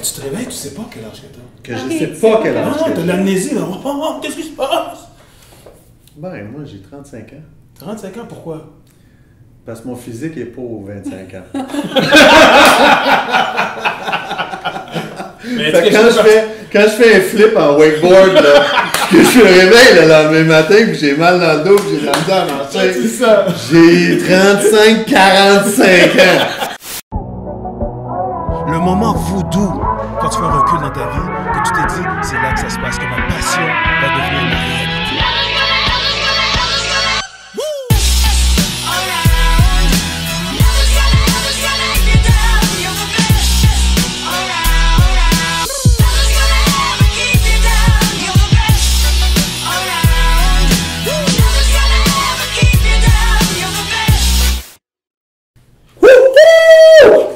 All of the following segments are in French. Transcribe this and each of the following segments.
Ben, tu te réveilles, tu sais pas quel âge que t'as. Que je sais pas quel âge Ah, que t'as de j'ai. l'amnésie, là. Oh, qu'est-ce qui se passe? Ben, moi, j'ai 35 ans. 35 ans, pourquoi? Parce que mon physique est pas aux 25 ans. Mais Fait que quand je fais un flip en wakeboard, là, que je me réveille le lendemain matin, puis j'ai mal dans le dos, puis j'ai de la misère à marcher, c'est ça. j'ai 35-45 ans. Le moment voodoo, quand tu fais un recul dans ta vie, que tu t'es dit, c'est là que ça se passe, que ma passion va devenir ma réalité.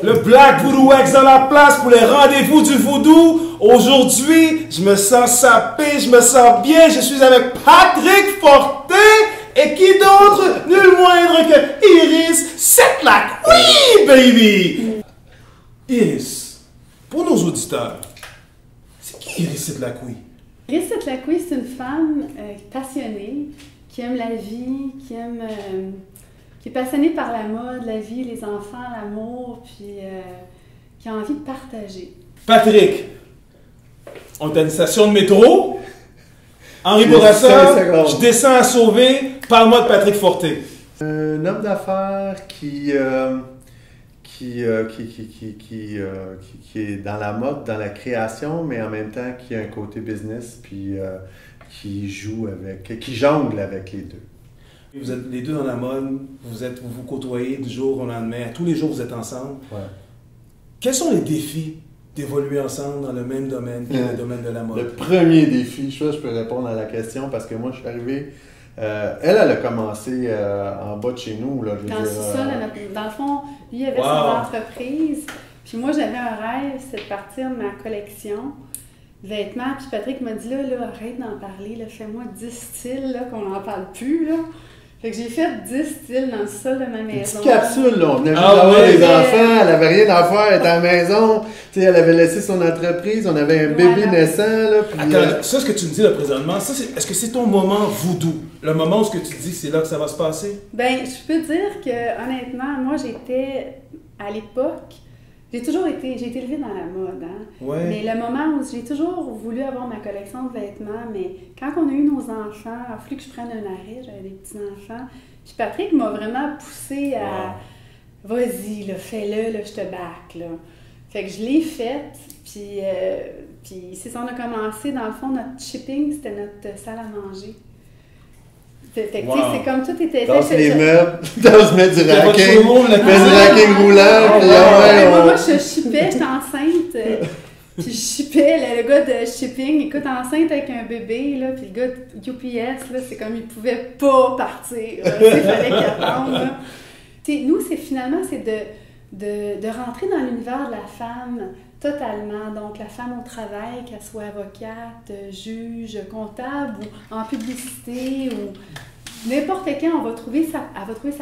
Le Black Voodoo X dans la place pour les rendez-vous du voodoo. Aujourd'hui, je me sens sapé, je me sens bien. Je suis avec Patrick Fortin et qui d'autre? Nul moindre que Iris Setlack. Oui, baby! Iris, pour nos auditeurs, c'est qui Iris Setlack? Oui? Iris Setlack, c'est une femme passionnée, qui aime la vie, qui est passionnée par la mode, la vie, les enfants, l'amour, puis qui a envie de partager. Patrick, on est à une station de métro. Henri Bourassa, je descends à Sauver. Parle-moi de Patrick Fortin. Un homme d'affaires qui est dans la mode, dans la création, mais en même temps qui a un côté business, puis qui jongle avec les deux. Vous êtes les deux dans la mode, vous vous côtoyez du jour au lendemain, tous les jours vous êtes ensemble. Ouais. Quels sont les défis d'évoluer ensemble dans le même domaine, qui est le domaine de la mode? Le premier défi, je peux répondre à la question parce que moi je suis arrivé, elle a commencé en bas de chez nous. Là, dans le sous-sol, dans le fond, lui il avait son entreprise, puis moi j'avais un rêve, c'est de partir de ma collection de vêtements, puis Patrick m'a dit là arrête d'en parler, là, fais-moi 10 styles là, qu'on n'en parle plus. Là. Fait que j'ai fait 10 styles dans le sol de ma maison. Une petite capsule, là. On venait juste d'avoir des enfants, elle avait rien à faire, elle était à la maison. Tu sais, elle avait laissé son entreprise, on avait un bébé naissant, là. Puis, attends, ça, ce que tu me dis là présentement, est-ce que c'est ton moment voodoo? Le moment où ce que tu dis, c'est là que ça va se passer? Ben, je peux dire que, honnêtement, moi, j'étais, à l'époque, j'ai été élevée dans la mode, hein? Ouais. Mais le moment où j'ai toujours voulu avoir ma collection de vêtements, mais quand on a eu nos enfants, il a fallu que je prenne un arrêt, j'avais des petits-enfants, puis Patrick m'a vraiment poussée à « Vas-y, là, fais-le, là, je te back, là. » Fait que je l'ai faite, puis c'est ça, on a commencé, dans le fond, notre shipping, c'était notre salle à manger. Fait que, c'est comme tout était fait. Dans les meubles, dans se mettre du racking, roulant. Moi, je shippais, j'étais enceinte. Puis je shippais, le gars de shipping, écoute, enceinte avec un bébé, là, puis le gars de UPS, là, c'est comme il pouvait pas partir. Il fallait qu'il attende. Nous, c'est de rentrer dans l'univers de la femme totalement. Donc, la femme au travail, qu'elle soit avocate, juge, comptable ou en publicité ou n'importe quand, elle va trouver sa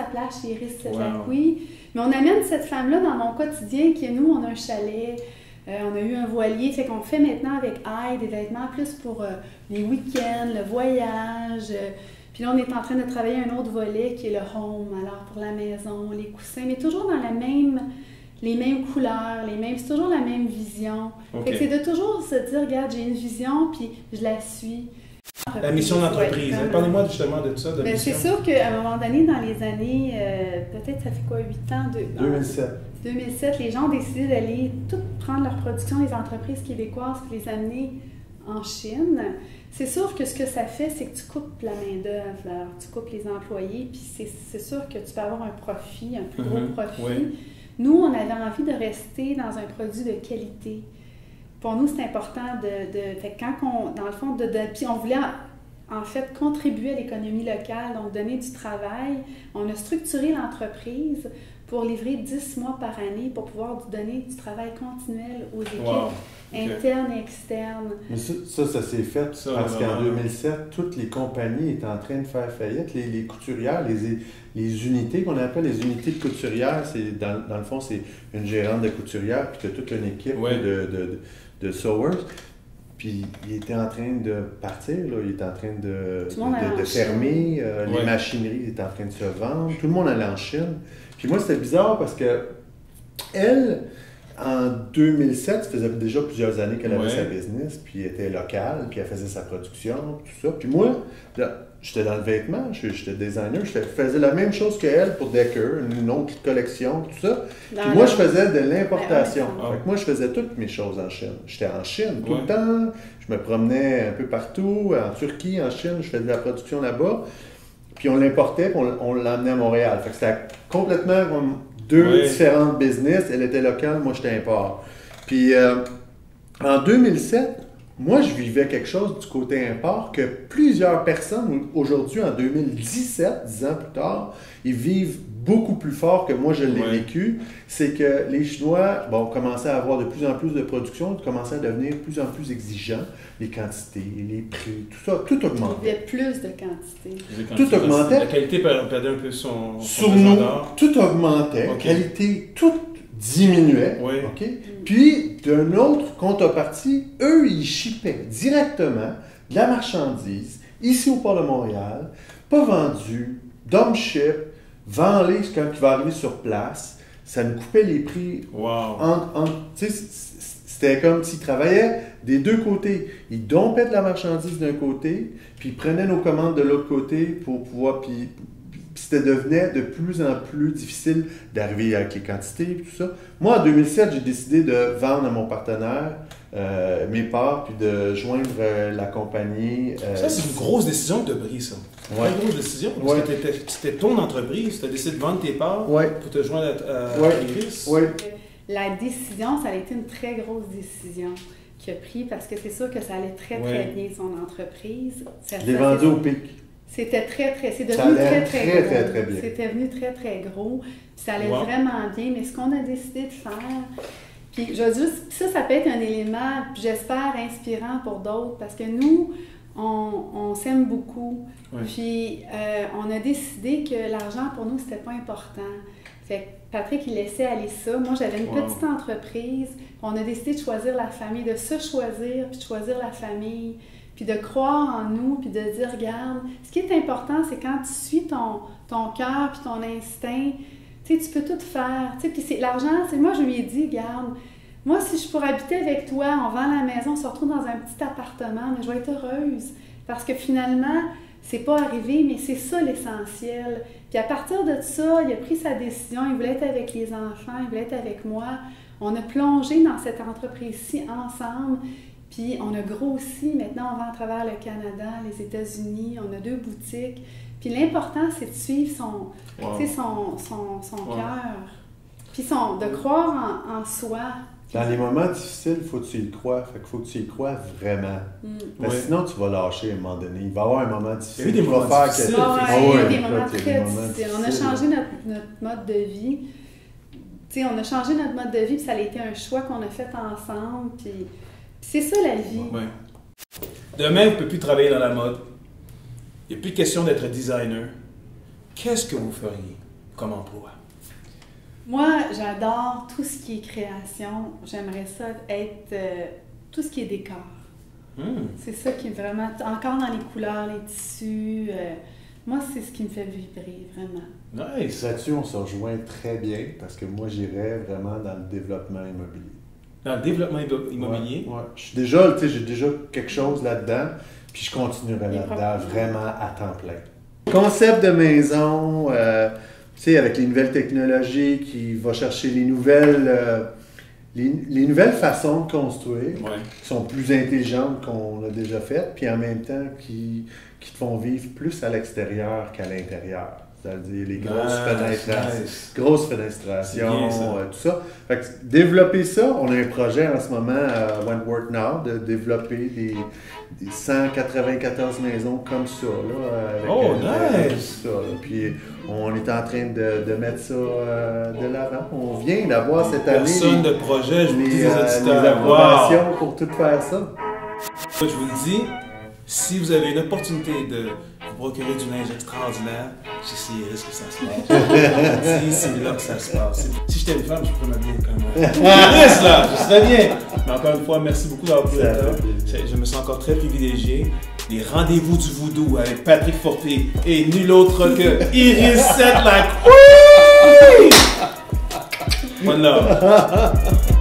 place chez Iris Setlack. Mais on amène cette femme-là dans mon quotidien qui est nous, on a un chalet, on a eu un voilier, fait qu'on fait maintenant avec Aïe des vêtements plus pour les week-ends, le voyage. Puis là, on est en train de travailler un autre volet qui est le home, alors pour la maison, les coussins, mais toujours dans les mêmes couleurs, c'est toujours la même vision. Fait que c'est de toujours se dire, regarde, j'ai une vision, puis je la suis. La mission d'entreprise. Parlez-moi justement de ça. Ben, c'est sûr qu'à un moment donné, dans les années, peut-être ça fait quoi, 8 ans? 2007. 2007, les gens ont décidé d'aller tout prendre leur production, les entreprises québécoises, puis les amener en Chine. C'est sûr que ce que ça fait, c'est que tu coupes la main-d'œuvre, tu coupes les employés, puis c'est sûr que tu peux avoir un profit, un plus gros profit. Oui. Nous, on avait envie de rester dans un produit de qualité. Pour nous, c'est important fait quand dans le fond, puis on voulait en fait contribuer à l'économie locale, donc donner du travail. On a structuré l'entreprise pour livrer 10 mois par année pour pouvoir donner du travail continuel aux équipes. interne et externe. Mais ça s'est fait parce qu'en 2007, toutes les compagnies étaient en train de faire faillite. Les couturières, les unités qu'on appelle les unités de couturières, dans le fond, c'est une gérante de couturière, puis tu as toute une équipe de sewers. Puis il était en train de partir, là. Il était en train de fermer, les machineries étaient en train de se vendre, tout le monde allait en Chine. Puis moi, c'était bizarre parce que elle, en 2007, ça faisait déjà plusieurs années qu'elle avait sa business, puis elle était locale, puis elle faisait sa production, tout ça. Puis moi, j'étais dans le vêtement, j'étais designer, je faisais la même chose qu'elle pour Decker, une autre collection, tout ça. Puis moi, je faisais de l'importation. Fait que moi, je faisais toutes mes choses en Chine. J'étais en Chine tout le temps, je me promenais un peu partout, en Turquie, en Chine, je faisais de la production là-bas. Puis on l'importait, puis on l'emmenait à Montréal. Fait que c'était complètement comme deux différentes business. Elle était locale, moi j'étais import. Puis en 2007, moi je vivais quelque chose du côté import que plusieurs personnes, aujourd'hui en 2017, 10 ans plus tard, ils vivent beaucoup plus fort que moi je l'ai vécu. C'est que les Chinois commençaient à avoir de plus en plus de production, commençaient à devenir de plus en plus exigeants. Les quantités, les prix, tout ça, tout augmentait. Il y avait plus de quantité. Tout augmentait. La qualité perdait un peu son sur nous, tout augmentait. La qualité, tout diminuait. Puis, d'un autre contrepartie, eux, ils shippaient directement de la marchandise ici au port de Montréal, pas vendue, dump ship, vend-les quand il va arriver sur place. Ça nous coupait les prix. C'était comme s'ils travaillaient des deux côtés. Ils dompaient de la marchandise d'un côté, puis ils prenaient nos commandes de l'autre côté pour pouvoir... Puis ça devenait de plus en plus difficile d'arriver avec les quantités et tout ça. Moi, en 2007, j'ai décidé de vendre à mon partenaire mes parts, puis de joindre la compagnie. Ça, c'est une grosse décision que tu as prise, ça. Une grosse décision. Parce que c'était ton entreprise. Tu as décidé de vendre tes parts pour te joindre à Chris. La décision, ça a été une très grosse décision qu'il a prise parce que c'est sûr que ça allait très, très bien son entreprise. Je l'ai vendu au pic. C'était c'est devenu très bien. C'était devenu très, très gros. Puis ça allait vraiment bien. Mais ce qu'on a décidé de faire, puis je veux dire, ça peut être un élément, j'espère, inspirant pour d'autres parce que nous, on s'aime beaucoup. Puis on a décidé que l'argent, pour nous, c'était pas important. Fait que Patrick, il laissait aller ça. Moi, j'avais une petite entreprise. On a décidé de choisir la famille, de se choisir, puis de choisir la famille, puis de croire en nous, puis de dire, regarde, ce qui est important, c'est quand tu suis ton cœur, puis ton instinct, tu sais, tu peux tout faire. Tu sais, puis l'argent, moi, je lui ai dit, regarde, moi, si je pourrais habiter avec toi, on vend la maison, on se retrouve dans un petit appartement, mais je vais être heureuse. Parce que finalement, c'est pas arrivé, mais c'est ça l'essentiel. Puis à partir de ça, il a pris sa décision, il voulait être avec les enfants, il voulait être avec moi. On a plongé dans cette entreprise-ci ensemble, puis on a grossi. Maintenant, on va à travers le Canada, les États-Unis, on a 2 boutiques. Puis l'important, c'est de suivre son cœur, puis de croire en soi. Dans les moments difficiles, il faut que tu y crois. Fait qu'il faut que tu y crois vraiment. Parce que sinon, tu vas lâcher à un moment donné. Il va y avoir un moment difficile. Il y a eu des moments difficiles. Il y a eu des moments très difficiles. On a changé notre mode de vie. T'sais, on a changé notre mode de vie, puis ça a été un choix qu'on a fait ensemble. Puis c'est ça la vie. Demain, vous ne pouvez plus travailler dans la mode. Il n'y a plus de question d'être designer. Qu'est-ce que vous feriez comme emploi? Moi, j'adore tout ce qui est création. J'aimerais ça être tout ce qui est décor. C'est ça qui est vraiment... Encore dans les couleurs, les tissus. Moi, c'est ce qui me fait vibrer, vraiment. Nice! Là-dessus, on se rejoint très bien parce que moi, j'irais vraiment dans le développement immobilier. Dans le développement immobilier? Ouais. J'ai déjà quelque chose là-dedans, puis je continuerai là-dedans vraiment à temps plein. Concept de maison... avec les nouvelles technologies, qui va chercher les nouvelles façons de construire, qui sont plus intelligentes qu'on a déjà faites, puis en même temps qui te font vivre plus à l'extérieur qu'à l'intérieur. c'est-à-dire les grosses fenestrations, tout ça. Fait que développer ça, on a un projet en ce moment à Wentworth Nord de développer des 194 maisons comme ça, là, avec ça, là. Puis on est en train de mettre ça de l'avant. On vient d'avoir cette année de projet, je vous dis, les approbations pour tout faire ça. Je vous le dis, si vous avez une opportunité de vous procurer du linge extraordinaire, chez Cyrus que ça se passe. C'est là que ça se passe. Si j'étais une femme, je pourrais m'habiller comme Cyrus, là, je serais bien. Mais encore une fois, merci beaucoup d'avoir pris le temps. Je me sens encore très privilégié. Les rendez-vous du voodoo avec Patrick Forté et nul autre que Iris Setlack. Oui! One love.